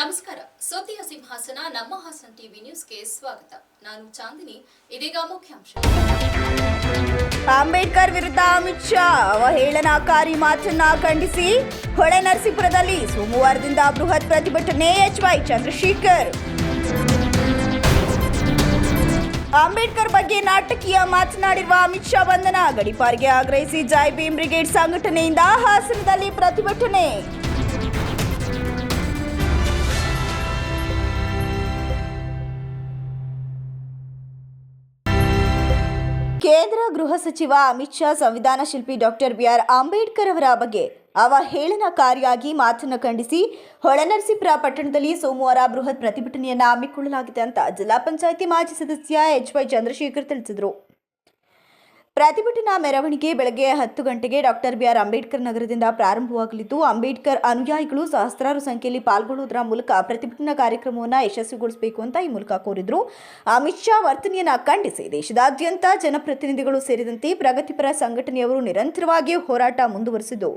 ನಮಸ್ಕಾರ. ಸುದ್ದಿಯ ಸಿಂಹಾಸನ ನಮ್ಮ ಹಾಸನ್ ಟಿವಿ ನ್ಯೂಸ್ಗೆ ಸ್ವಾಗತ. ನಾನು ಚಾಂದಿನಿ. ಇದೀಗ ಮುಖ್ಯಾಂಶ. ಅಂಬೇಡ್ಕರ್ ವಿರುದ್ಧ ಅಮಿತ್ ಶಾ ಅವಹೇಳನಕಾರಿ ಮಾತನ್ನ ಖಂಡಿಸಿ ಹೊಳೆನರಸೀಪುರದಲ್ಲಿ ಸೋಮವಾರದಿಂದ ಬೃಹತ್ ಪ್ರತಿಭಟನೆ. HY ಚಂದ್ರಶೇಖರ್. ಅಂಬೇಡ್ಕರ್ ಬಗ್ಗೆ ನಾಟಕೀಯ ಮಾತನಾಡಿರುವ ಅಮಿತ್ ಶಾ ಬಂಧನ. ಗಡೀಪಾರಿಗೆ ಆಗ್ರಹಿಸಿ ಜೈ ಭೀಮ್ ಬ್ರಿಗೇಡ್ ಸಂಘಟನೆಯಿಂದ ಹಾಸನದಲ್ಲಿ ಪ್ರತಿಭಟನೆ. ಕೇಂದ್ರ ಗೃಹ ಸಚಿವ ಅಮಿತ್ ಶಾ ಸಂವಿಧಾನ ಶಿಲ್ಪಿ ಡಾಕ್ಟರ್ BR ಅಂಬೇಡ್ಕರ್ ಅವರ ಬಗ್ಗೆ ಅವಹೇಳನಕಾರಿಯಾಗಿ ಮಾತನ್ನು ಖಂಡಿಸಿ ಹೊಳೆನರಸೀಪುರ ಪಟ್ಟಣದಲ್ಲಿ ಸೋಮವಾರ ಬೃಹತ್ ಪ್ರತಿಭಟನೆಯನ್ನು ಹಮ್ಮಿಕೊಳ್ಳಲಾಗಿದೆ ಅಂತ ಜಿಲ್ಲಾ ಪಂಚಾಯಿತಿ ಮಾಜಿ ಸದಸ್ಯ HY ಚಂದ್ರಶೇಖರ್ ತಿಳಿಸಿದರು. ಪ್ರತಿಭಟನಾ ಮೆರವಣಿಗೆ ಬೆಳಗ್ಗೆ 10 ಗಂಟೆಗೆ ಡಾಕ್ಟರ್ BR ಅಂಬೇಡ್ಕರ್ ನಗರದಿಂದ ಪ್ರಾರಂಭವಾಗಲಿದ್ದು, ಅಂಬೇಡ್ಕರ್ ಅನುಯಾಯಿಗಳು ಸಹಸ್ರಾರು ಸಂಖ್ಯೆಯಲ್ಲಿ ಪಾಲ್ಗೊಳ್ಳುವುದರ ಮೂಲಕ ಪ್ರತಿಭಟನಾ ಕಾರ್ಯಕ್ರಮವನ್ನು ಯಶಸ್ವಿಗೊಳಿಸಬೇಕು ಅಂತ ಈ ಮೂಲಕ ಕೋರಿದರು. ಅಮಿತ್ ಶಾ ವರ್ತನೆಯನ್ನು ಖಂಡಿಸಿ ದೇಶದಾದ್ಯಂತ ಜನಪ್ರತಿನಿಧಿಗಳು ಸೇರಿದಂತೆ ಪ್ರಗತಿಪರ ಸಂಘಟನೆಯವರು ನಿರಂತರವಾಗಿ ಹೋರಾಟ ಮುಂದುವರೆಸಿದ್ದು,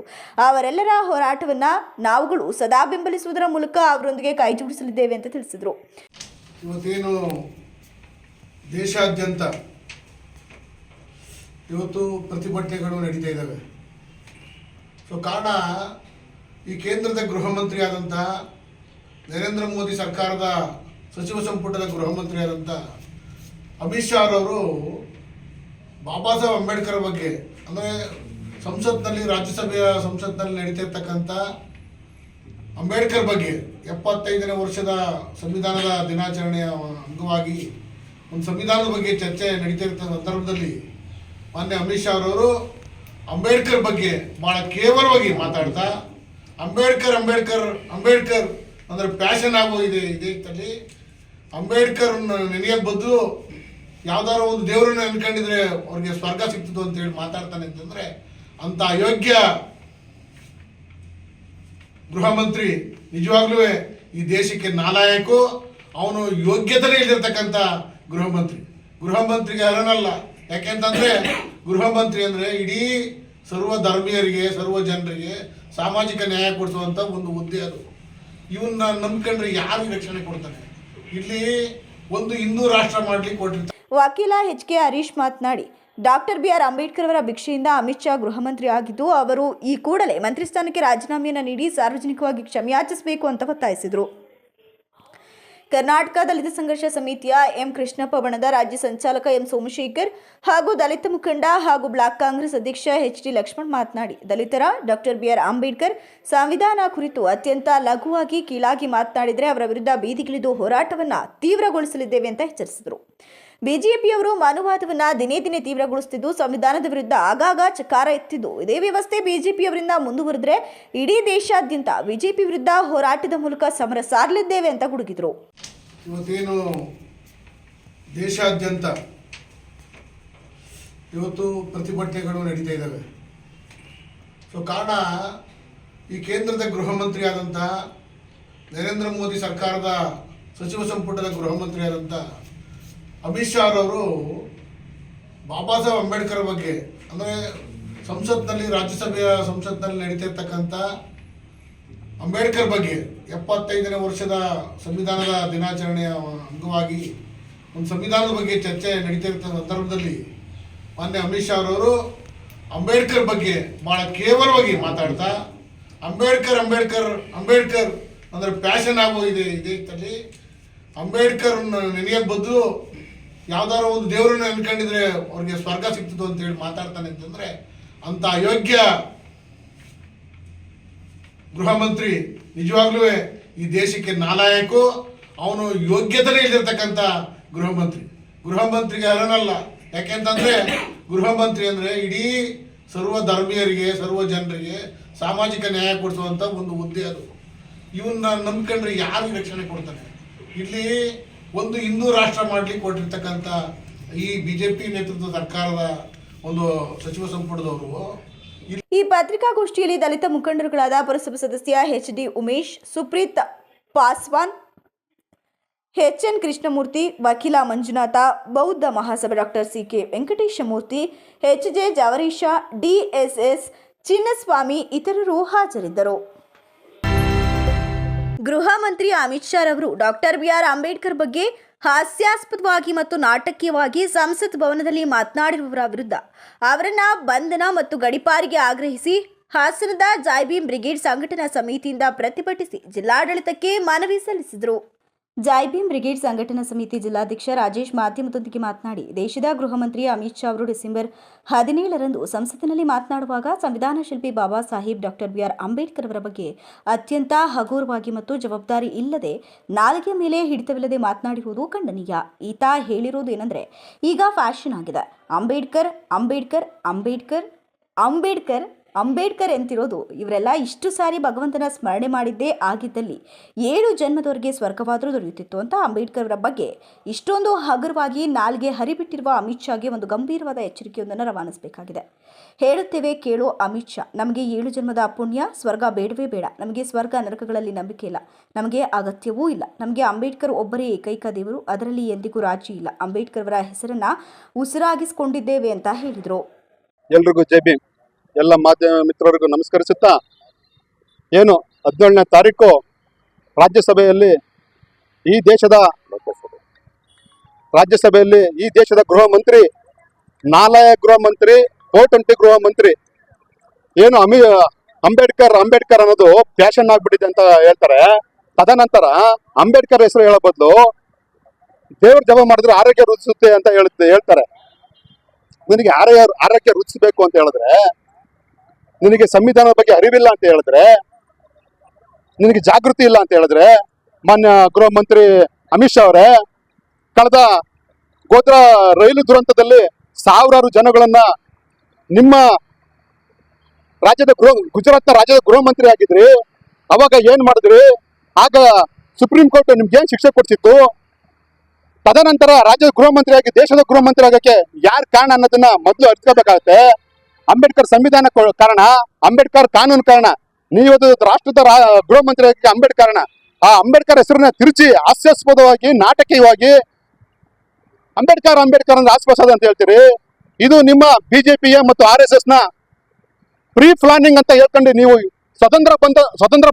ಅವರೆಲ್ಲರ ಹೋರಾಟವನ್ನು ನಾವುಗಳು ಸದಾ ಬೆಂಬಲಿಸುವುದರ ಮೂಲಕ ಅವರೊಂದಿಗೆ ಕೈಜೋಡಿಸಲಿದ್ದೇವೆ ಅಂತ ತಿಳಿಸಿದರು. ಇವತ್ತೇನು ದೇಶಾದ್ಯಂತ ಇವತ್ತು ಪ್ರತಿಭಟನೆಗಳು ನಡೀತಾ ಇದ್ದಾವೆ. ಕಾರಣ ಈ ಕೇಂದ್ರದ ಗೃಹ ಮಂತ್ರಿ ಆದಂತಹ ನರೇಂದ್ರ ಮೋದಿ ಸರ್ಕಾರದ ಸಚಿವ ಸಂಪುಟದ ಗೃಹ ಮಂತ್ರಿ ಆದಂಥ ಅಮಿತ್ ಶಾ ಅವರು ಬಾಬಾ ಸಾಹೇಬ್ ಅಂಬೇಡ್ಕರ್ ಬಗ್ಗೆ, ಅಂದರೆ ಸಂಸತ್ನಲ್ಲಿ, ರಾಜ್ಯಸಭೆಯ ಸಂಸತ್ನಲ್ಲಿ ನಡೀತಿರ್ತಕ್ಕಂಥ ಅಂಬೇಡ್ಕರ್ ಬಗ್ಗೆ 75ನೇ ವರ್ಷದ ಸಂವಿಧಾನದ ದಿನಾಚರಣೆಯ ಅಂಗವಾಗಿ ಒಂದು ಸಂವಿಧಾನದ ಬಗ್ಗೆ ಚರ್ಚೆ ನಡೀತಿರ್ತಕ್ಕ ಸಂದರ್ಭದಲ್ಲಿ ಮಾನ್ಯ ಅಮಿತ್ ಶಾ ಅವರು ಅಂಬೇಡ್ಕರ್ ಬಗ್ಗೆ ಭಾಳ ಕೇವಲವಾಗಿ ಮಾತಾಡ್ತಾ ಅಂಬೇಡ್ಕರ್ ಅಂದರೆ ಪ್ಯಾಷನ್ ಆಗೋಗಿದೆ ಈ ದೇಶದಲ್ಲಿ. ಅಂಬೇಡ್ಕರ್ ನೆನೆಯೋಕ್ಕೆ ಬದಲು ಯಾವ್ದಾದ್ರು ಒಂದು ದೇವರನ್ನ ಅನ್ಕೊಂಡಿದ್ರೆ ಅವ್ರಿಗೆ ಸ್ವರ್ಗ ಸಿಗ್ತದೆ ಅಂತೇಳಿ ಮಾತಾಡ್ತಾನೆ ಅಂತಂದರೆ ಅಂಥ ಅಯೋಗ್ಯ ಗೃಹ ಮಂತ್ರಿ ನಿಜವಾಗ್ಲೂ ಈ ದೇಶಕ್ಕೆ ನಾಲಾಯಕು. ಅವನು ಯೋಗ್ಯತೆನೇ ಇಲ್ಲಿರ್ತಕ್ಕಂಥ ಗೃಹ ಮಂತ್ರಿಗೆ ಅರ್ಹನಲ್ಲ. ಯಾಕೆಂತಂದರೆ ಗೃಹ ಮಂತ್ರಿ ಅಂದರೆ ಇಡೀ ಸರ್ವ ಧರ್ಮೀಯರಿಗೆ, ಸರ್ವ ಜನರಿಗೆ ಸಾಮಾಜಿಕ ನ್ಯಾಯ ಕೊಡಿಸುವಂಥ ಒಂದು ಹುದ್ದೆ ಅದು. ಇವನ್ನ ನಂಬ್ಕೊಂಡ್ರೆ ಯಾರು ರಕ್ಷಣೆ ಕೊಡ್ತಾನೆ? ಇಲ್ಲಿ ಒಂದು ಹಿಂದೂ ರಾಷ್ಟ್ರ ಮಾಡ್ಲಿಕ್ಕೆ ಕೊಟ್ಟಿರ್ತಾರೆ. ವಕೀಲ HK ಹರೀಶ್ ಮಾತನಾಡಿ, ಡಾಕ್ಟರ್ BR ಅಂಬೇಡ್ಕರ್ ಅವರ ಭಿಕ್ಷೆಯಿಂದ ಅಮಿತ್ ಶಾ ಗೃಹ ಮಂತ್ರಿ ಆಗಿದ್ದು, ಅವರು ಈ ಕೂಡಲೇ ಮಂತ್ರಿ ಸ್ಥಾನಕ್ಕೆ ರಾಜೀನಾಮೆಯನ್ನು ನೀಡಿ ಸಾರ್ವಜನಿಕವಾಗಿ ಕ್ಷಮೆಯಾಚಿಸಬೇಕು ಅಂತ ಒತ್ತಾಯಿಸಿದರು. ಕರ್ನಾಟಕ ದಲಿತ ಸಂಘರ್ಷ ಸಮಿತಿಯ M ಕೃಷ್ಣಪ್ಪ ಬಣದ ರಾಜ್ಯ ಸಂಚಾಲಕ M ಸೋಮಶೇಖರ್ ಹಾಗೂ ದಲಿತ ಮುಖಂಡ ಹಾಗೂ ಬ್ಲಾಕ್ ಕಾಂಗ್ರೆಸ್ ಅಧ್ಯಕ್ಷ HD ಲಕ್ಷ್ಮಣ್ ಮಾತನಾಡಿ, ದಲಿತರ ಡಾಕ್ಟರ್ BR ಅಂಬೇಡ್ಕರ್ ಸಂವಿಧಾನ ಕುರಿತು ಅತ್ಯಂತ ಲಘುವಾಗಿ, ಕೀಳಾಗಿ ಮಾತನಾಡಿದರೆ ಅವರ ವಿರುದ್ಧ ಬೀದಿಗಿಳಿದು ಹೋರಾಟವನ್ನು ತೀವ್ರಗೊಳಿಸಲಿದ್ದೇವೆ ಅಂತ ಎಚ್ಚರಿಸಿದರು. ಬಿಜೆಪಿಯವರು ಮನುವಾದವನ್ನ ದಿನೇ ದಿನೇ ತೀವ್ರಗೊಳಿಸುತ್ತಿದ್ದು, ಸಂವಿಧಾನದ ವಿರುದ್ಧ ಆಗಾಗ ಚಕಾರ ಎತ್ತಿದ್ದು, ಇದೇ ವ್ಯವಸ್ಥೆ ಬಿಜೆಪಿಯವರಿಂದ ಮುಂದುವರೆದರೆ ಇಡೀ ದೇಶಾದ್ಯಂತ ಬಿಜೆಪಿ ವಿರುದ್ಧ ಹೋರಾಟದ ಮೂಲಕ ಸಮರ ಸಾರಲಿದ್ದೇವೆ ಅಂತ ಗುಡುಗಿದರು. ಇವತ್ತೇನು ದೇಶಾದ್ಯಂತ ಇವತ್ತು ಪ್ರತಿಭಟನೆಗಳು ನಡೀತಾ ಇದ್ದಾವೆ. ಕಾರಣ ಈ ಕೇಂದ್ರದ ಗೃಹ ಮಂತ್ರಿ ಆದಂತಹ ನರೇಂದ್ರ ಮೋದಿ ಸರ್ಕಾರದ ಸಚಿವ ಸಂಪುಟದ ಗೃಹ ಮಂತ್ರಿ ಆದಂಥ ಅಮಿತ್ ಶಾ ಅವರು ಬಾಬಾ ಸಾಹೇಬ್ ಅಂಬೇಡ್ಕರ್ ಬಗ್ಗೆ, ಅಂದರೆ ಸಂಸತ್ನಲ್ಲಿ, ರಾಜ್ಯಸಭೆಯ ಸಂಸತ್ನಲ್ಲಿ ನಡೀತಿರ್ತಕ್ಕಂಥ ಅಂಬೇಡ್ಕರ್ ಬಗ್ಗೆ 75ನೇ ವರ್ಷದ ಸಂವಿಧಾನದ ದಿನಾಚರಣೆಯ ಅಂಗವಾಗಿ ಒಂದು ಸಂವಿಧಾನದ ಬಗ್ಗೆ ಚರ್ಚೆ ನಡೀತಿರ್ತಕ್ಕ ಸಂದರ್ಭದಲ್ಲಿ ಮಾನ್ಯ ಅಮಿತ್ ಶಾ ಅವರು ಅಂಬೇಡ್ಕರ್ ಬಗ್ಗೆ ಭಾಳ ಕೇವಲವಾಗಿ ಮಾತಾಡ್ತಾ ಅಂಬೇಡ್ಕರ್ ಅಂದರೆ ಪ್ಯಾಷನ್ ಆಗೋಗಿದೆ ಈ ದೇಶದಲ್ಲಿ. ಅಂಬೇಡ್ಕರ್ ನೆನೆಯೋಕ್ಕೆ ಬದಲು ಯಾವ್ದಾದ್ರು ಒಂದು ದೇವರನ್ನ ಅನ್ಕೊಂಡಿದ್ರೆ ಅವ್ರಿಗೆ ಸ್ವರ್ಗ ಸಿಗ್ತದೆ ಅಂತೇಳಿ ಮಾತಾಡ್ತಾನೆ ಅಂತಂದರೆ ಅಂಥ ಅಯೋಗ್ಯ ಗೃಹ ಮಂತ್ರಿ ನಿಜವಾಗ್ಲೂ ಈ ದೇಶಕ್ಕೆ ನಾಲಾಯಕು. ಅವನು ಯೋಗ್ಯತೆನೇ ಇಲ್ಲಿರ್ತಕ್ಕಂಥ ಗೃಹ ಮಂತ್ರಿಗೆ ಅರ್ಹನಲ್ಲ. ಯಾಕೆಂತಂದರೆ ಗೃಹ ಮಂತ್ರಿ ಅಂದರೆ ಇಡೀ ಸರ್ವ ಧರ್ಮೀಯರಿಗೆ, ಸರ್ವ ಜನರಿಗೆ ಸಾಮಾಜಿಕ ನ್ಯಾಯ ಕೊಡಿಸುವಂಥ ಒಂದು ಹುದ್ದೆ ಅದು. ಇವನ್ನ ನಂಬ್ಕೊಂಡ್ರೆ ಯಾರು ರಕ್ಷಣೆ ಕೊಡ್ತಾನೆ? ಇಲ್ಲಿ ಒಂದು ಹಿಂದೂ ರಾಷ್ಟ್ರ ಮಾಡ್ಲಿಕ್ಕೆ ಕೊಟ್ಟಿರ್ತಕ್ಕಂಥ ಈ ಬಿಜೆಪಿ ನೇತೃತ್ವದ ಸರ್ಕಾರದ ಒಂದು ಸಚಿವ ಸಂಪುಟದವರು. ಈ ಪತ್ರಿಕಾಗೋಷ್ಠಿಯಲ್ಲಿ ದಲಿತ ಮುಖಂಡರುಗಳಾದ ಪುರಸಭಾ ಸದಸ್ಯ HD ಉಮೇಶ್, ಸುಪ್ರೀತ್ ಪಾಸ್ವಾನ್, HN ಕೃಷ್ಣಮೂರ್ತಿ, ವಕೀಲ ಮಂಜುನಾಥ, ಬೌದ್ಧ Mahasabha doctor CK Venkateshamurthy, HJ ಜವರೀಶ, DSS Chinnaswamy ಇತರರು ಹಾಜರಿದ್ದರು. ಗೃಹ ಮಂತ್ರಿ ಅಮಿತ್ ಶಾ ರವರು ಡಾಕ್ಟರ್ ಬಿಆರ್ ಅಂಬೇಡ್ಕರ್ ಬಗ್ಗೆ ಹಾಸ್ಯಾಸ್ಪದವಾಗಿ ಮತ್ತು ನಾಟಕೀಯವಾಗಿ ಸಂಸತ್ ಭವನದಲ್ಲಿ ಮಾತನಾಡಿರುವವರ ವಿರುದ್ಧ ಅವರನ್ನ ಬಂಧನ ಮತ್ತು ಗಡೀಪಾರಿಗೆ ಆಗ್ರಹಿಸಿ ಹಾಸನದ ಜಾಯ್ಭೀಮ್ ಬ್ರಿಗೇಡ್ ಸಂಘಟನಾ ಸಮಿತಿಯಿಂದ ಪ್ರತಿಭಟಿಸಿ ಜಿಲ್ಲಾಡಳಿತಕ್ಕೆ ಮನವಿ ಸಲ್ಲಿಸಿದರು. ಜಾಯ್ಭೀಮ್ ಬ್ರಿಗೇಡ್ ಸಂಘಟನಾ ಸಮಿತಿ ಜಿಲ್ಲಾಧ್ಯಕ್ಷ ರಾಜೇಶ್ ಮಾಧ್ಯಮದೊಂದಿಗೆ ಮಾತನಾಡಿ, ದೇಶದ ಗೃಹ ಮಂತ್ರಿ ಅಮಿತ್ ಶಾ ಅವರು ಡಿಸೆಂಬರ್ 17ರಂದು ಸಂಸತ್ತಿನಲ್ಲಿ ಮಾತನಾಡುವಾಗ ಸಂವಿಧಾನ ಶಿಲ್ಪಿ ಬಾಬಾ ಸಾಹೇಬ್ ಡಾಕ್ಟರ್ ಬಿಆರ್ ಅಂಬೇಡ್ಕರ್ ಅವರ ಬಗ್ಗೆ ಅತ್ಯಂತ ಹಗುರವಾಗಿ ಮತ್ತು ಜವಾಬ್ದಾರಿ ಇಲ್ಲದೆ ನಾಲಿಗೆ ಮೇಲೆ ಹಿಡಿತವಿಲ್ಲದೆ ಮಾತನಾಡಿರುವುದು ಖಂಡನೀಯ. ಈತ ಹೇಳಿರುವುದು ಏನಂದ್ರೆ, ಈಗ ಫ್ಯಾಷನ್ ಆಗಿದೆ, ಅಂಬೇಡ್ಕರ್ ಅಂಬೇಡ್ಕರ್ ಅಂಬೇಡ್ಕರ್ ಅಂಬೇಡ್ಕರ್ ಅಂಬೇಡ್ಕರ್ ಎಂತಿರೋದು. ಇವರೆಲ್ಲ ಇಷ್ಟು ಸಾರಿ ಭಗವಂತನ ಸ್ಮರಣೆ ಮಾಡಿದ್ದೇ ಆಗಿದ್ದಲ್ಲಿ 7 ಜನ್ಮದವರೆಗೆ ಸ್ವರ್ಗವಾದರೂ ದೊರೆಯುತ್ತಿತ್ತು ಅಂತ ಅಂಬೇಡ್ಕರ್ ಅವರ ಬಗ್ಗೆ ಇಷ್ಟೊಂದು ಹಗುರವಾಗಿ ನಾಲ್ಗೆ ಹರಿಬಿಟ್ಟಿರುವ ಅಮಿತ್ ಶಾಗೆ ಒಂದು ಗಂಭೀರವಾದ ಎಚ್ಚರಿಕೆಯೊಂದನ್ನು ರವಾನಿಸಬೇಕಾಗಿದೆ. ಹೇಳುತ್ತೇವೆ ಕೇಳೋ ಅಮಿತ್ ಶಾ, ನಮಗೆ 7 ಜನ್ಮದ ಪುಣ್ಯ ಸ್ವರ್ಗ ಬೇಡವೇ ಬೇಡ. ನಮಗೆ ಸ್ವರ್ಗ ನರಕಗಳಲ್ಲಿ ನಂಬಿಕೆ ಇಲ್ಲ, ನಮಗೆ ಅಗತ್ಯವೂ ಇಲ್ಲ. ನಮಗೆ ಅಂಬೇಡ್ಕರ್ ಒಬ್ಬರೇ ಏಕೈಕ ದೇವರು, ಅದರಲ್ಲಿ ಎಂದಿಗೂ ರಾಜಿ ಇಲ್ಲ. ಅಂಬೇಡ್ಕರ್ ಅವರ ಹೆಸರನ್ನ ಉಸಿರಾಗಿಸಿಕೊಂಡಿದ್ದೇವೆ ಅಂತ ಹೇಳಿದರು. ಎಲ್ರಿಗೂ ಜೈ ಭೀಮ್. ಎಲ್ಲ ಮಾಧ್ಯಮ ಮಿತ್ರರಿಗೂ ನಮಸ್ಕರಿಸುತ್ತಾ, ಏನು 17ನೇ ತಾರೀಕು ರಾಜ್ಯಸಭೆಯಲ್ಲಿ ಈ ದೇಶದ ಗೃಹ ಮಂತ್ರಿ, ನಾಲಾಯ ಗೃಹ ಮಂತ್ರಿ, 420 ಗೃಹ ಮಂತ್ರಿ ಏನು ಅಂಬೇಡ್ಕರ್ ಅನ್ನೋದು ಫ್ಯಾಷನ್ ಆಗ್ಬಿಟ್ಟಿದೆ ಅಂತ ಹೇಳ್ತಾರೆ. ತದನಂತರ ಅಂಬೇಡ್ಕರ್ ಹೆಸರು ಹೇಳೋ ಬದಲು ದೇವ್ರ ಜಪ ಮಾಡಿದ್ರೆ ಆರೋಗ್ಯ ವೃದ್ಧಿಸುತ್ತೆ ಅಂತ ಹೇಳ್ತಾರೆ. ನಿನಗೆ ಆರೋಗ್ಯ ವೃದ್ಧಿಸಬೇಕು ಅಂತ ಹೇಳಿದ್ರೆ, ನಿನಗೆ ಸಂವಿಧಾನದ ಬಗ್ಗೆ ಅರಿವಿಲ್ಲ ಅಂತ ಹೇಳಿದ್ರೆ, ನಿನಗೆ ಜಾಗೃತಿ ಇಲ್ಲ ಅಂತ ಹೇಳಿದ್ರೆ, ಮಾನ್ಯ ಗೃಹ ಮಂತ್ರಿ ಅಮಿತ್ ಶಾ ಅವರೇ, ಕಳೆದ ಗೋಧ್ರಾ ರೈಲು ದುರಂತದಲ್ಲಿ ಸಾವಿರಾರು ಜನಗಳನ್ನ ನಿಮ್ಮ ಗುಜರಾತ್ನ ರಾಜ್ಯದ ಗೃಹ ಮಂತ್ರಿ ಆಗಿದ್ರಿ. ಅವಾಗ ಏನ್ ಮಾಡಿದ್ರಿ? ಆಗ ಸುಪ್ರೀಂ ಕೋರ್ಟ್ ನಿಮ್ಗೆ ಏನ್ ಶಿಕ್ಷೆ ಕೊಡ್ಸಿತ್ತು? ತದನಂತರ ರಾಜ್ಯದ ಗೃಹ ಮಂತ್ರಿ ಆಗಿ ದೇಶದ ಗೃಹ ಮಂತ್ರಿ ಆಗಕ್ಕೆ ಯಾರು ಕಾರಣ ಅನ್ನೋದನ್ನ ಮೊದಲು ಅರ್ಥಕೋಬೇಕಾಗತ್ತೆ. ಅಂಬೇಡ್ಕರ್ ಸಂವಿಧಾನ ಕಾರಣ, ಅಂಬೇಡ್ಕರ್ ಕಾನೂನು ಕಾರಣ. ನೀವು ರಾಷ್ಟ್ರದ ಗೃಹ ಮಂತ್ರಿ ಆಗಕ್ಕೆ ಅಂಬೇಡ್ಕರ್ ಕಾರಣ. ಆ ಅಂಬೇಡ್ಕರ್ ಹೆಸರನ್ನ ತಿರುಚಿ ಹಾಸ್ಯಾಸ್ಪದವಾಗಿ ನಾಟಕೀಯವಾಗಿ ಅಂಬೇಡ್ಕರ್ ಅಂದ್ರೆ ಹಾಸ್ಯಾಸ್ಪದ ಅಂತ ಹೇಳ್ತೀರಿ. ಇದು ನಿಮ್ಮ ಬಿಜೆಪಿಯ ಮತ್ತು RSS ನ ಪ್ರೀ ಪ್ಲಾನಿಂಗ್ ಅಂತ ಹೇಳ್ಕೊಂಡು ನೀವು ಸ್ವತಂತ್ರ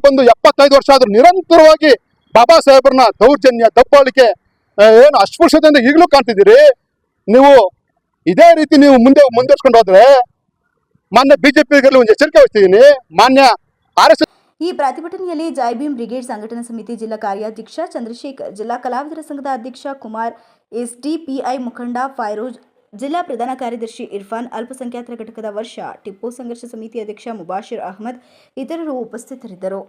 ಬಂದು 75 ವರ್ಷ ಆದ್ರೂ ನಿರಂತರವಾಗಿ ಬಾಬಾ ಸಾಹೇಬ್ರನ್ನ ದೌರ್ಜನ್ಯ, ದಬ್ಬಾಳಿಕೆ, ಏನು ಅಸ್ಪೃಶ್ಯತೆಯಿಂದ ಈಗಲೂ ಕಾಣ್ತಿದ್ದೀರಿ. ನೀವು ಇದೇ ರೀತಿ ನೀವು ಮುಂದುವರ್ಸ್ಕೊಂಡು ಹೋದ್ರೆ ಮಾನ್ಯ ಬಿಜೆಪಿಗೆ ಒಂದು ಎಚ್ಚರಿಕೆ ವಹಿಸ್ತಿದ್ದೀನಿ. ಮಾನ್ಯ RSS ಈ ಪ್ರತಿಭಟನೆಯಲ್ಲಿ ಜಾಯ್ಭೀಮ್ ಬ್ರಿಗೇಡ್ ಸಂಘಟನಾ ಸಮಿತಿ ಜಿಲ್ಲಾ ಕಾರ್ಯಾಧ್ಯಕ್ಷ ಚಂದ್ರಶೇಖರ್, ಜಿಲ್ಲಾ ಕಲಾವಿದರ ಸಂಘದ ಅಧ್ಯಕ್ಷ ಕುಮಾರ್, SDPI ಮುಖಂಡ ಫೈರೋಜ್, ಜಿಲ್ಲಾ ಪ್ರಧಾನ ಕಾರ್ಯದರ್ಶಿ ಇರ್ಫಾನ್, ಅಲ್ಪಸಂಖ್ಯಾತರ ಘಟಕದ ವರ್ಷ, ಟಿಪ್ಪು ಸಂಘರ್ಷ ಸಮಿತಿ ಅಧ್ಯಕ್ಷ ಮುಬಾಶಿರ್ ಅಹಮದ್ ಇತರರು ಉಪಸ್ಥಿತರಿದ್ದರು.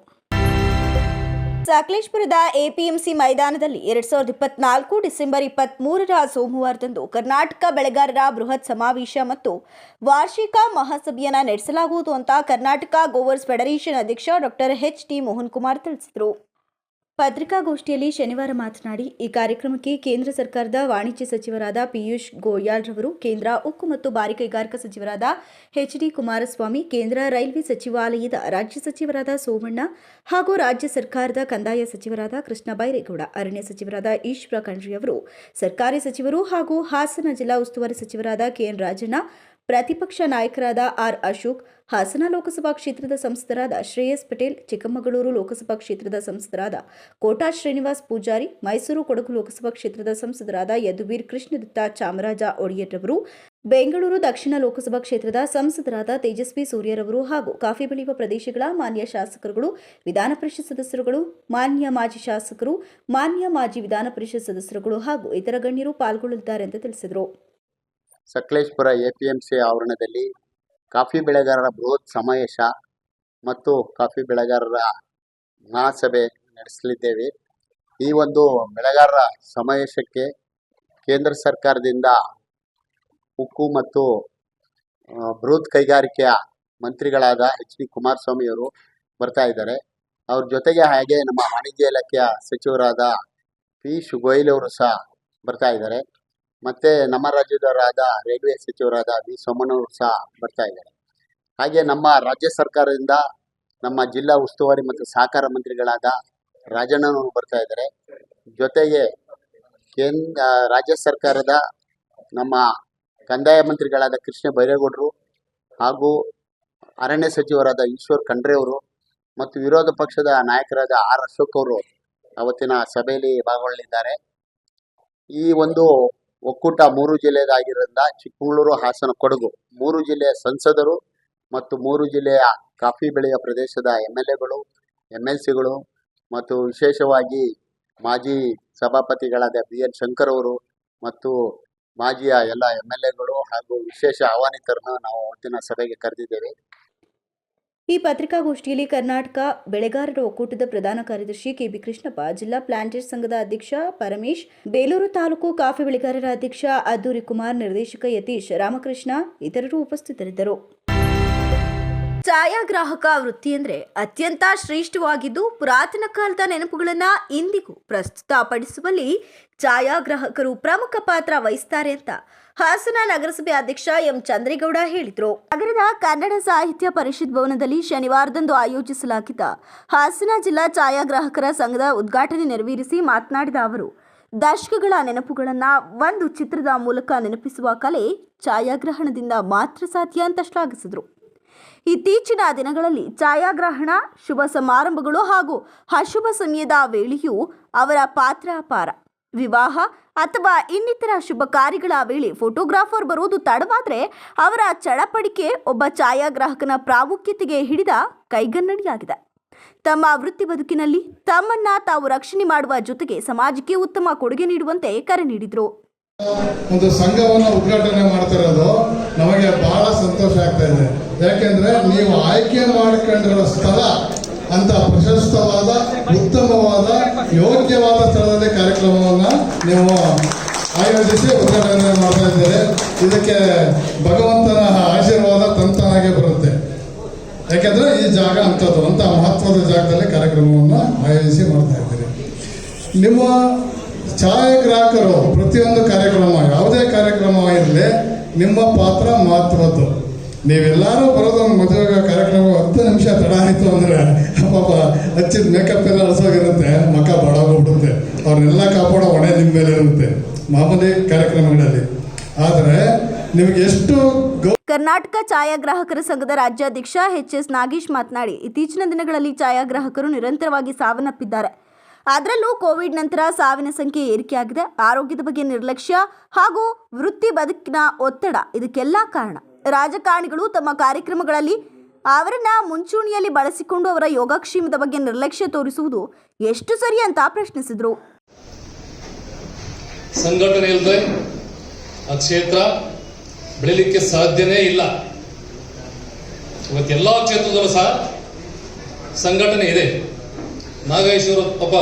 ಸಕಲೇಶಪುರದ APMC ಮೈದಾನದಲ್ಲಿ 2024 ಡಿಸೆಂಬರ್ 23ರ ಸೋಮವಾರದಂದು ಕರ್ನಾಟಕ ಬೆಳೆಗಾರರ ಬೃಹತ್ ಸಮಾವೇಶ ಮತ್ತು ವಾರ್ಷಿಕ ಮಹಾಸಭೆಯನ್ನು ನಡೆಸಲಾಗುವುದು ಅಂತ ಕರ್ನಾಟಕ ಗೋವರ್ಸ್ ಫೆಡರೇಷನ್ ಅಧ್ಯಕ್ಷ ಡಾಕ್ಟರ್ HT ಮೋಹನ್ ಕುಮಾರ್ ತಿಳಿಸಿದರು. ಪತ್ರಿಕಾಗೋಷ್ಠಿಯಲ್ಲಿ ಶನಿವಾರ ಮಾತನಾಡಿ, ಈ ಕಾರ್ಯಕ್ರಮಕ್ಕೆ ಕೇಂದ್ರ ಸರ್ಕಾರದ ವಾಣಿಜ್ಯ ಸಚಿವರಾದ ಪಿಯೂಷ್ ಗೋಯಲ್ ರವರು, ಕೇಂದ್ರ ಉಕ್ಕು ಮತ್ತು ಭಾರಿ ಕೈಗಾರಿಕಾ ಸಚಿವರಾದ HD ಕುಮಾರಸ್ವಾಮಿ, ಕೇಂದ್ರ ರೈಲ್ವೆ ಸಚಿವಾಲಯದ ರಾಜ್ಯ ಸಚಿವರಾದ ಸೋಮಣ್ಣ ಹಾಗೂ ರಾಜ್ಯ ಸರ್ಕಾರದ ಕಂದಾಯ ಸಚಿವರಾದ ಕೃಷ್ಣ ಬೈರೇಗೌಡ, ಅರಣ್ಯ ಸಚಿವರಾದ ಈಶ್ವರ ಖಂಡ್ರೆ ಅವರು, ಸರ್ಕಾರಿ ಸಚಿವರು ಹಾಗೂ ಹಾಸನ ಜಿಲ್ಲಾ ಉಸ್ತುವಾರಿ ಸಚಿವರಾದ KN ರಾಜಣ್ಣ, ಪ್ರತಿಪಕ್ಷ ನಾಯಕರಾದ R ಅಶೋಕ್, ಹಾಸನ ಲೋಕಸಭಾ ಕ್ಷೇತ್ರದ ಸಂಸದರಾದ ಶ್ರೇಯಸ್ ಪಟೇಲ್, ಚಿಕ್ಕಮಗಳೂರು ಲೋಕಸಭಾ ಕ್ಷೇತ್ರದ ಸಂಸದರಾದ ಕೋಟಾ ಶ್ರೀನಿವಾಸ್ ಪೂಜಾರಿ, ಮೈಸೂರು ಕೊಡಗು ಲೋಕಸಭಾ ಕ್ಷೇತ್ರದ ಸಂಸದರಾದ ಯದುವೀರ್ ಕೃಷ್ಣದತ್ತ ಚಾಮರಾಜ ಒಡೆಯರ್ ರವರು, ಬೆಂಗಳೂರು ದಕ್ಷಿಣ ಲೋಕಸಭಾ ಕ್ಷೇತ್ರದ ಸಂಸದರಾದ ತೇಜಸ್ವಿ ಸೂರ್ಯರವರು ಹಾಗೂ ಕಾಫಿ ಬೆಳೆಯುವ ಪ್ರದೇಶಗಳ ಮಾನ್ಯ ಶಾಸಕರುಗಳು, ವಿಧಾನ ಪರಿಷತ್ ಸದಸ್ಯರುಗಳು, ಮಾನ್ಯ ಮಾಜಿ ಶಾಸಕರು, ಮಾನ್ಯ ಮಾಜಿ ವಿಧಾನ ಪರಿಷತ್ ಸದಸ್ಯರುಗಳು ಹಾಗೂ ಇತರ ಗಣ್ಯರು ಪಾಲ್ಗೊಳ್ಳಲಿದ್ದಾರೆ ಎಂದು ತಿಳಿಸಿದರು. ಸಕಲೇಶಪುರ APMC ಆವರಣದಲ್ಲಿ ಕಾಫಿ ಬೆಳೆಗಾರರ ಬೃಹತ್ ಸಮಾವೇಶ ಮತ್ತು ಕಾಫಿ ಬೆಳೆಗಾರರ ಮಹಾಸಭೆ ನಡೆಸಲಿದ್ದೇವೆ. ಈ ಒಂದು ಬೆಳೆಗಾರರ ಸಮಾವೇಶಕ್ಕೆ ಕೇಂದ್ರ ಸರ್ಕಾರದಿಂದ ಉಕ್ಕು ಮತ್ತು ಬೃಹತ್ ಕೈಗಾರಿಕೆಯ ಮಂತ್ರಿಗಳಾದ HD ಕುಮಾರಸ್ವಾಮಿ ಅವರು ಬರ್ತಾ ಇದ್ದಾರೆ. ಅವ್ರ ಜೊತೆಗೆ ಹಾಗೆ ನಮ್ಮ ವಾಣಿಜ್ಯ ಇಲಾಖೆಯ ಸಚಿವರಾದ ಪಿಯೂಷ್ ಗೋಯಲ್ ಅವರು ಸಹ ಬರ್ತಾ ಇದ್ದಾರೆ. ಮತ್ತೆ ನಮ್ಮ ರಾಜ್ಯದವರಾದ ರೈಲ್ವೆ ಸಚಿವರಾದ ವಿ ಸೋಮಣ್ಣವರು ಸಹ ಬರ್ತಾ ಇದ್ದಾರೆ. ಹಾಗೆ ನಮ್ಮ ರಾಜ್ಯ ಸರ್ಕಾರದಿಂದ ನಮ್ಮ ಜಿಲ್ಲಾ ಉಸ್ತುವಾರಿ ಮತ್ತು ಸಹಕಾರ ಮಂತ್ರಿಗಳಾದ ರಾಜಣ್ಣನವರು ಬರ್ತಾ ಇದ್ದಾರೆ. ಜೊತೆಗೆ ರಾಜ್ಯ ಸರ್ಕಾರದ ನಮ್ಮ ಕಂದಾಯ ಮಂತ್ರಿಗಳಾದ ಕೃಷ್ಣ ಬೈರೇಗೌಡರು ಹಾಗೂ ಅರಣ್ಯ ಸಚಿವರಾದ ಈಶ್ವರ್ ಖಂಡ್ರೆ ಅವರು ಮತ್ತು ವಿರೋಧ ಪಕ್ಷದ ನಾಯಕರಾದ ಆರ್ ಅಶೋಕ್ ಅವರು ಅವತ್ತಿನ ಸಭೆಯಲ್ಲಿ ಭಾಗಗೊಳ್ಳಲಿದ್ದಾರೆ. ಈ ಒಂದು ಒಕ್ಕೂಟ 3 ಜಿಲ್ಲೆದಾಗಿರೋದ್ರಿಂದ ಚಿಕ್ಕಮಗಳೂರು, ಹಾಸನ, ಕೊಡಗು 3 ಜಿಲ್ಲೆಯ ಸಂಸದರು ಮತ್ತು 3 ಜಿಲ್ಲೆಯ ಕಾಫಿ ಬೆಳೆಯುವ ಪ್ರದೇಶದ MLAಗಳು, MLCಗಳು ಮತ್ತು ವಿಶೇಷವಾಗಿ ಮಾಜಿ ಸಭಾಪತಿಗಳಾದ BN ಶಂಕರ್ ಅವರು ಮತ್ತು ಮಾಜಿಯ ಎಲ್ಲ MLAಗಳು ಹಾಗೂ ವಿಶೇಷ ಆಹ್ವಾನಿತರನ್ನು ನಾವು ಅವತ್ತಿನ ಸಭೆಗೆ ಕರೆದಿದ್ದೇವೆ. ಈ ಪತ್ರಿಕಾಗೋಷ್ಠಿಯಲ್ಲಿ ಕರ್ನಾಟಕ ಬೆಳೆಗಾರರ ಒಕ್ಕೂಟದ ಪ್ರಧಾನ ಕಾರ್ಯದರ್ಶಿ KB ಕೃಷ್ಣಪ್ಪ, ಜಿಲ್ಲಾ ಪ್ಲಾಂಟರ್ಸ್ ಸಂಘದ ಅಧ್ಯಕ್ಷ ಪರಮೇಶ್, ಬೇಲೂರು ತಾಲೂಕು ಕಾಫಿ ಬೆಳೆಗಾರರ ಅಧ್ಯಕ್ಷ ಅದ್ದೂರಿ ಕುಮಾರ್, ನಿರ್ದೇಶಕ ಯತೀಶ್, ರಾಮಕೃಷ್ಣ ಇತರರು ಉಪಸ್ಥಿತರಿದ್ದರು. ಛಾಯಾಗ್ರಾಹಕ ವೃತ್ತಿ ಅಂದರೆ ಅತ್ಯಂತ ಶ್ರೇಷ್ಠವಾಗಿದ್ದು ಪುರಾತನ ಕಾಲದ ನೆನಪುಗಳನ್ನು ಇಂದಿಗೂ ಪ್ರಸ್ತುತಪಡಿಸುವಲ್ಲಿ ಛಾಯಾಗ್ರಾಹಕರು ಪ್ರಮುಖ ಪಾತ್ರ ವಹಿಸ್ತಾರೆ ಅಂತ ಹಾಸನ ನಗರಸಭೆ ಅಧ್ಯಕ್ಷ ಎಂ ಚಂದ್ರೇಗೌಡ ಹೇಳಿದರು. ನಗರದ ಕನ್ನಡ ಸಾಹಿತ್ಯ ಪರಿಷತ್ ಭವನದಲ್ಲಿ ಶನಿವಾರದಂದು ಆಯೋಜಿಸಲಾಗಿದ್ದ ಹಾಸನ ಜಿಲ್ಲಾ ಛಾಯಾಗ್ರಾಹಕರ ಸಂಘದ ಉದ್ಘಾಟನೆ ನೆರವೇರಿಸಿ ಮಾತನಾಡಿದ ಅವರು, ದಶಕಗಳ ನೆನಪುಗಳನ್ನು ಒಂದು ಚಿತ್ರದ ಮೂಲಕ ನೆನಪಿಸುವ ಕಲೆ ಛಾಯಾಗ್ರಹಣದಿಂದ ಮಾತ್ರ ಸಾಧ್ಯ ಅಂತ ಶ್ಲಾಘಿಸಿದರು. ಇತ್ತೀಚಿನ ದಿನಗಳಲ್ಲಿ ಛಾಯಾಗ್ರಹಣ ಶುಭ ಸಮಾರಂಭಗಳು ಹಾಗೂ ಅಶುಭ ಸಮಯದ ವೇಳೆಯೂ ಅವರ ಪಾತ್ರ ಅಪಾರ. ವಿವಾಹ ಅಥವಾ ಇನ್ನಿತರ ಶುಭ ಕಾರ್ಯಗಳ ವೇಳೆ ಫೋಟೋಗ್ರಾಫರ್ ಬರೋದು ತಡವಾದರೆ ಅವರ ಚಡಪಡಿಕೆ ಒಬ್ಬ ಛಾಯಾಗ್ರಾಹಕನ ಪ್ರಾಮುಖ್ಯತೆಗೆ ಹಿಡಿದ ಕೈಗನ್ನಡಿಯಾಗಿದೆ. ತಮ್ಮ ವೃತ್ತಿ ಬದುಕಿನಲ್ಲಿ ತಮ್ಮನ್ನ ತಾವು ರಕ್ಷಣೆ ಮಾಡುವ ಜೊತೆಗೆ ಸಮಾಜಕ್ಕೆ ಉತ್ತಮ ಕೊಡುಗೆ ನೀಡುವಂತೆ ಕರೆ ನೀಡಿದರು. ಒಂದು ಸಂಘವನ್ನು ಉದ್ಘಾಟನೆ ಮಾಡ್ತಾ ಇರೋದು ನಮಗೆ ಬಹಳ ಸಂತೋಷ ಆಗ್ತಾ ಇದೆ. ಯಾಕೆಂದ್ರೆ ನೀವು ಆಯ್ಕೆ ಮಾಡಿಕೊಂಡಿರೋ ಸ್ಥಳ ಅಂತ ಪ್ರಶಸ್ತವಾದ, ಉತ್ತಮವಾದ, ಯೋಗ್ಯವಾದ ಸ್ಥಳದಲ್ಲಿ ಕಾರ್ಯಕ್ರಮವನ್ನು ನೀವು ಆಯೋಜಿಸಿ ಉದ್ಘಾಟನೆ ಮಾಡ್ತಾ ಇದ್ದೀರಿ. ಇದಕ್ಕೆ ಭಗವಂತನ ಆಶೀರ್ವಾದ ತಂತಾನಾಗೆ ಬರುತ್ತೆ. ಯಾಕೆಂದ್ರೆ ಈ ಜಾಗ ಅಂಥದ್ದು, ಅಂತ ಮಹತ್ವದ ಜಾಗದಲ್ಲಿ ಕಾರ್ಯಕ್ರಮವನ್ನು ಆಯೋಜಿಸಿ ಮಾಡ್ತಾ ಇದ್ದೀರಿ. ನಿಮ್ಮ ಛಾಯಾಗ್ರಾಹಕರು ಪ್ರತಿಯೊಂದು ಕಾರ್ಯಕ್ರಮ, ಯಾವುದೇ ಕಾರ್ಯಕ್ರಮ ಇರಲಿ, ನಿಮ್ಮ ಪಾತ್ರ ಮಹತ್ವದ್ದು. ನೀವೆಲ್ಲರೂ ಬರೋದು ಒಂದು ಮದುವೆ ಕಾರ್ಯಕ್ರಮ 10 ನಿಮಿಷ ತಡ ಆಯಿತು ಅಂದರೆ ಪಾಪ ಹಚ್ಚಿದ ಮೇಕಪ್ ಎಲ್ಲ ಅಳಿಸೋಗಿರುತ್ತೆ, ಮಖ ಬಾಡೋಗ್ಬಿಡುತ್ತೆ. ಅವ್ರನ್ನೆಲ್ಲ ಕಾಪಾಡೋ ಹೊಣೆ ನಿಮ್ಮ ಮೇಲೆ ಇರುತ್ತೆ ಮಾಮೂಲಿ ಕಾರ್ಯಕ್ರಮಗಳಲ್ಲಿ. ಆದರೆ ನಿಮಗೆ ಎಷ್ಟು ಕರ್ನಾಟಕ ಛಾಯಾಗ್ರಾಹಕರ ಸಂಘದ ರಾಜ್ಯಾಧ್ಯಕ್ಷ HS ನಾಗೇಶ್ ಮಾತನಾಡಿ, ಇತ್ತೀಚಿನ ದಿನಗಳಲ್ಲಿ ಛಾಯಾಗ್ರಾಹಕರು ನಿರಂತರವಾಗಿ ಸಾವನ್ನಪ್ಪಿದ್ದಾರೆ. ಅದರಲ್ಲೂ ಕೋವಿಡ್ ನಂತರ ಸಾವಿನ ಸಂಖ್ಯೆ ಏರಿಕೆಯಾಗಿದೆ. ಆರೋಗ್ಯದ ಬಗ್ಗೆ ನಿರ್ಲಕ್ಷ್ಯ ಹಾಗೂ ವೃತ್ತಿ ಬದುಕಿನ ಒತ್ತಡ ಇದಕ್ಕೆಲ್ಲ ಕಾರಣ. ರಾಜಕಾರಣಿಗಳು ತಮ್ಮ ಕಾರ್ಯಕ್ರಮಗಳಲ್ಲಿ ಅವರನ್ನ ಮುಂಚೂಣಿಯಲ್ಲಿ ಬಳಸಿಕೊಂಡು ಅವರ ಯೋಗಕ್ಷೇಮದ ಬಗ್ಗೆ ನಿರ್ಲಕ್ಷ್ಯ ತೋರಿಸುವುದು ಎಷ್ಟು ಸರಿ ಅಂತ ಪ್ರಶ್ನಿಸಿದರು. ಸಂಘಟನೆ ಇಲ್ಲದೆ ಆ ಕ್ಷೇತ್ರ ಬೆಳಿಲಿಕ್ಕೆ ಸಾಧ್ಯನೇ ಇಲ್ಲ. ಇವತ್ತೆಲ್ಲ ಕ್ಷೇತ್ರದಲ್ಲೂ ಸಹ ಸಂಘಟನೆ ಇದೆ. ನಾಗೇಶ್ವರ ಪಾಪ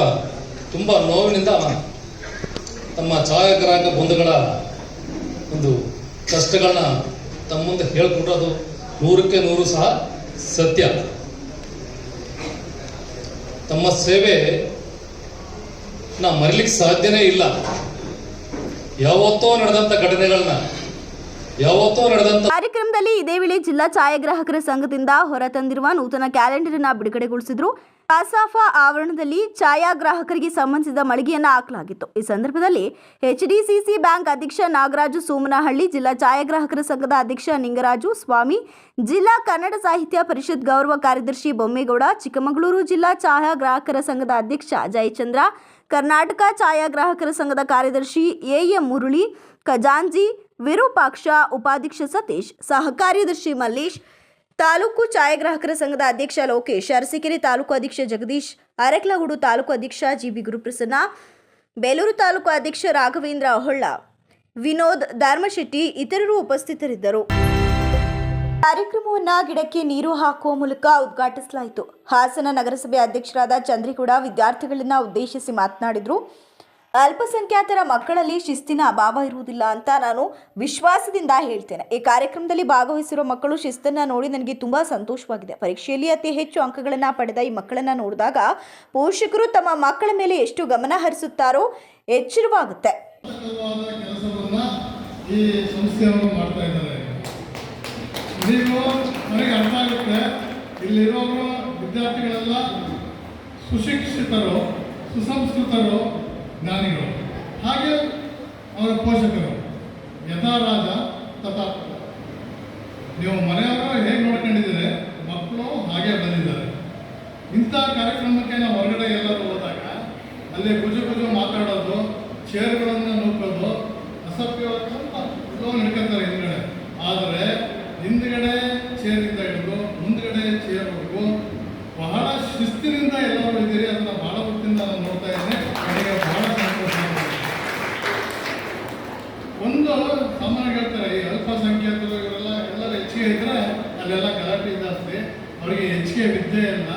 ತುಂಬ ನೋವಿನಿಂದ ತಮ್ಮ ಛಾಯಾಗ್ರಾಹಕ ಬಂಧುಗಳ ಒಂದು ಕಷ್ಟಗಳನ್ನ ತಮ್ಮ ಮುಂದೆ ಹೇಳ್ಕೊಟ್ಟೋದು 100ಕ್ಕೆ 100 ಸಹ ಸತ್ಯ. ತಮ್ಮ ಸೇವೆ ಮರಿಲಿಕ್ಕೆ ಸಾಧ್ಯನೇ ಇಲ್ಲ. ಯಾವತ್ತೋ ನಡೆದಂಥ ಘಟನೆಗಳನ್ನ ಕಾರ್ಯಕ್ರಮದಲ್ಲಿ ಇದೇ ವೇಳೆ ಜಿಲ್ಲಾ ಛಾಯಾಗ್ರಾಹಕರ ಸಂಘದಿಂದ ಹೊರತಂದಿರುವ ನೂತನ ಕ್ಯಾಲೆಂಡರ್ ಅನ್ನು ಬಿಡುಗಡೆಗೊಳಿಸಿದ್ರು. ಕಸಾಫಾ ಆವರಣದಲ್ಲಿ ಛಾಯಾಗ್ರಾಹಕರಿಗೆ ಸಂಬಂಧಿಸಿದ ಮಳಿಗೆಯನ್ನು ಹಾಕಲಾಗಿತ್ತು. ಈ ಸಂದರ್ಭದಲ್ಲಿ HDCC ಬ್ಯಾಂಕ್ ಅಧ್ಯಕ್ಷ ನಾಗರಾಜು ಸೋಮನಹಳ್ಳಿ, ಜಿಲ್ಲಾ ಛಾಯಾಗ್ರಾಹಕರ ಸಂಘದ ಅಧ್ಯಕ್ಷ ನಿಂಗರಾಜು ಸ್ವಾಮಿ, ಜಿಲ್ಲಾ ಕನ್ನಡ ಸಾಹಿತ್ಯ ಪರಿಷತ್ ಗೌರವ ಕಾರ್ಯದರ್ಶಿ ಬೊಮ್ಮೇಗೌಡ, ಚಿಕ್ಕಮಗಳೂರು ಜಿಲ್ಲಾ ಛಾಯಾಗ್ರಾಹಕರ ಸಂಘದ ಅಧ್ಯಕ್ಷ ಜಯಚಂದ್ರ, ಕರ್ನಾಟಕ ಛಾಯಾಗ್ರಾಹಕರ ಸಂಘದ ಕಾರ್ಯದರ್ಶಿ AM ಮುರಳಿ, ಖಜಾಂಜಿ ವಿರೂಪಾಕ್ಷ, ಉಪಾಧ್ಯಕ್ಷ ಸತೀಶ್, ಸಹ ಕಾರ್ಯದರ್ಶಿ ಮಲ್ಲೇಶ್, ತಾಲೂಕು ಛಾಯಾಗ್ರಾಹಕರ ಸಂಘದ ಅಧ್ಯಕ್ಷ ಲೋಕೇಶ್, ಅರಸೀಕೆರೆ ತಾಲೂಕು ಅಧ್ಯಕ್ಷ ಜಗದೀಶ್, ಅರಕಲಗೂಡು ತಾಲೂಕು ಅಧ್ಯಕ್ಷ GB ಗುರುಪ್ರಸನ್ನ, ಬೇಲೂರು ತಾಲೂಕು ಅಧ್ಯಕ್ಷ ರಾಘವೇಂದ್ರ ಹೊಳ್ಳ, ವಿನೋದ್ ಧರ್ಮಶೆಟ್ಟಿ ಇತರರು ಉಪಸ್ಥಿತರಿದ್ದರು. ಕಾರ್ಯಕ್ರಮವನ್ನು ಗಿಡಕ್ಕೆ ನೀರು ಹಾಕುವ ಮೂಲಕ ಉದ್ಘಾಟಿಸಲಾಯಿತು. ಹಾಸನ ನಗರಸಭೆ ಅಧ್ಯಕ್ಷರಾದ ಚಂದ್ರೇಗೌಡ ವಿದ್ಯಾರ್ಥಿಗಳನ್ನು ಉದ್ದೇಶಿಸಿ ಮಾತನಾಡಿದರು. ಅಲ್ಪಸಂಖ್ಯಾತರ ಮಕ್ಕಳಲ್ಲಿ ಶಿಸ್ತಿನ ಅಭಾವ ಇರುವುದಿಲ್ಲ ಅಂತ ನಾನು ವಿಶ್ವಾಸದಿಂದ ಹೇಳ್ತೇನೆ. ಈ ಕಾರ್ಯಕ್ರಮದಲ್ಲಿ ಭಾಗವಹಿಸಿರುವ ಮಕ್ಕಳು ಶಿಸ್ತನ್ನು ನೋಡಿ ನನಗೆ ತುಂಬ ಸಂತೋಷವಾಗಿದೆ. ಪರೀಕ್ಷೆಯಲ್ಲಿ ಅತಿ ಹೆಚ್ಚು ಅಂಕಗಳನ್ನು ಪಡೆದ ಈ ಮಕ್ಕಳನ್ನು ನೋಡಿದಾಗ ಪೋಷಕರು ತಮ್ಮ ಮಕ್ಕಳ ಮೇಲೆ ಎಷ್ಟು ಗಮನ ಹರಿಸುತ್ತಾರೋ ಎಚ್ಚರವಾಗುತ್ತೆ. ಈ ಸಂಸ್ಥೆಯವರು ಮಾಡ್ತಾ ಇದ್ದಾರೆ. ನೀವು ನನಗೆ ಅರ್ಥ ಆಗುತ್ತೆ, ಇಲ್ಲಿರೋರು ವಿದ್ಯಾರ್ಥಿಗಳೆಲ್ಲ ಸುಶಿಕ್ಷಿತರು, ಸುಸಂಸ್ಕೃತರು, ಜ್ಞಾನಿಗಳು, ಹಾಗೆ ಅವರ ಪೋಷಕರು ಯಥಾ ರಾಜ ತಥಾ. ನೀವು ಮನೆಯವರು ಹೇಗೆ ನೋಡ್ಕೊಂಡಿದ್ದೀರಿ, ಮಕ್ಕಳು ಹಾಗೆ ಬಂದಿದ್ದಾರೆ. ಇಂಥ ಕಾರ್ಯಕ್ರಮಕ್ಕೆ ನಾವು ಹೊರಗಡೆ ಎಲ್ಲರೂ ಹೋದಾಗ ಅಲ್ಲಿ ಗುಜು ಮಾತಾಡೋದು, ಚೇರ್ಗಳನ್ನು ನೂಕೋದು, ಅಸಭ್ಯವಾಗಿ ಸ್ವಲ್ಪ ಹಿಡ್ಕೊತಾರೆ ಹಿಂದ್ಗಡೆ. ಆದರೆ ಹಿಂದ್ಗಡೆ ಚೇರಿಂದ ಹಿಡಿದು ಮುಂದ್ಗಡೆ ಚೇರ್ವರೆಗೂ ಬಹಳ ಶಿಸ್ತಿನಿಂದ ಎಲ್ಲರೂ ಇದ್ದೀರಿ. ಅದನ್ನು ಬಹಳ ಹೊತ್ತಿಂದ ನಾನು ನೋಡ್ತಾ ಇದ್ದೇನೆ. ನನಗೆ ಬಹಳ ಸಂತೋಷ ಆಗಿದೆ. ಒಂದು ಸಾಮಾನ್ಯ ಹೇಳ್ತಾರೆ, ಈ ಅಲ್ಪಸಂಖ್ಯಾತರು ಇವರೆಲ್ಲ ಎಲ್ಲರೂ ಹೆಚ್ಚಿಗೆ ಇದ್ರೆ ಅಲ್ಲೆಲ್ಲ ಗಲಾಟೆ ಜಾಸ್ತಿ, ಅವರಿಗೆ ಹೆಚ್ಚಿಗೆ ವಿದ್ಯೆ ಇಲ್ಲ,